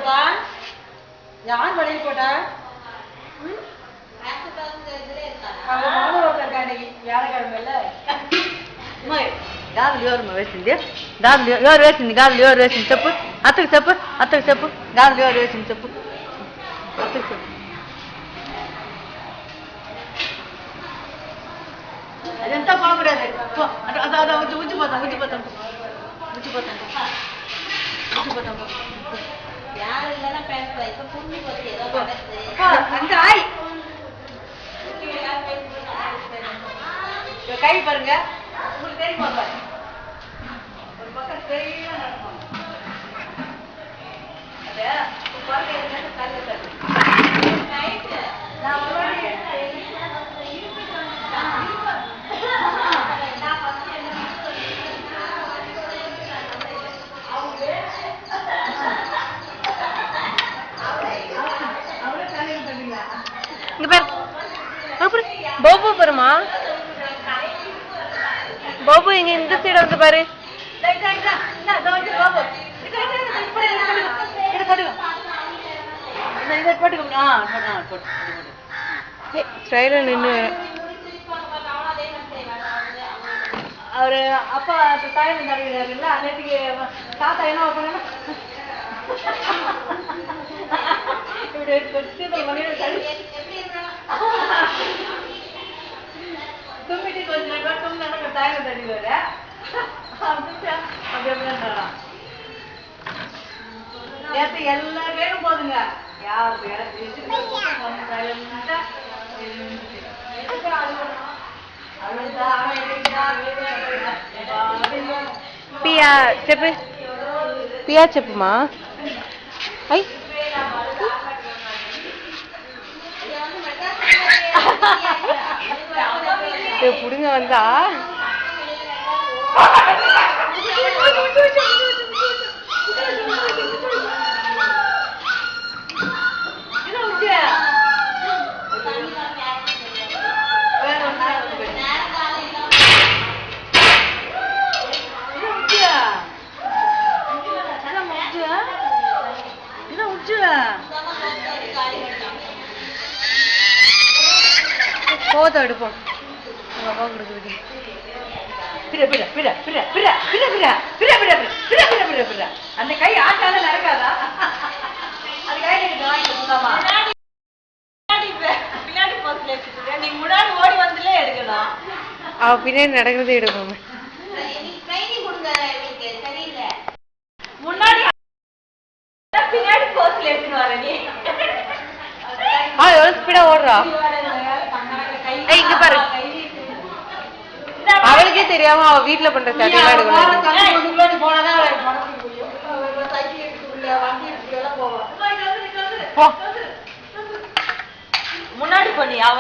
போட்டா? யார் வளையல் போட்டா? గాజులు ఎవరు వేసింది గాజులు ఎవరు వేసింది చెప్పు అత్తకు చెప్పు గాజులు ఎవరు వేసింది చెప్పు అత్తకు చెప్పు అదంతా బాగురాదు అదే ఉంచిపోతాం கை பாருங்க உங்களுக்கு தெரியுமா ஒரு பக்கம் தெரியல நடக்கும் பாபு பாருமா பாபு இங்க இந்த சைடு வந்து பாரு நின்று அவரு அப்பா தாயில தடவிடுறாருல்ல நேற்றுக்கு தாத்தா என்ன பண்ண தும்பிட்டு கொஞ்சம் நேரம் தாயில தடவிடுவாரு நேற்று எல்லா பேரும் போதுங்க யார் పియా చెప్పుమా అయ్ புடுங்க வந்தா போத எடுப்போம் அப்பா கொடுக்குறது அந்த கை ஆட்டால நடக்காதா அது கை பின்னாடி நீ முன்னாடி ஓடி வந்துலே எடுக்கணும் அவ பின்னாடி நடக்கிறதே எடுப்போம் முன்னாடி பின்னாடி போஸ்ட்ல எடுத்துட்டு வர நீ எவ்வளவு ஸ்பீடா ஓடுறா இங்க பாரு அவளுக்கே தெரியாம அவ வீட்டுல பண்ற சட்டையெல்லாம் எடுக்கணும் முன்னாடி பண்ணி அவ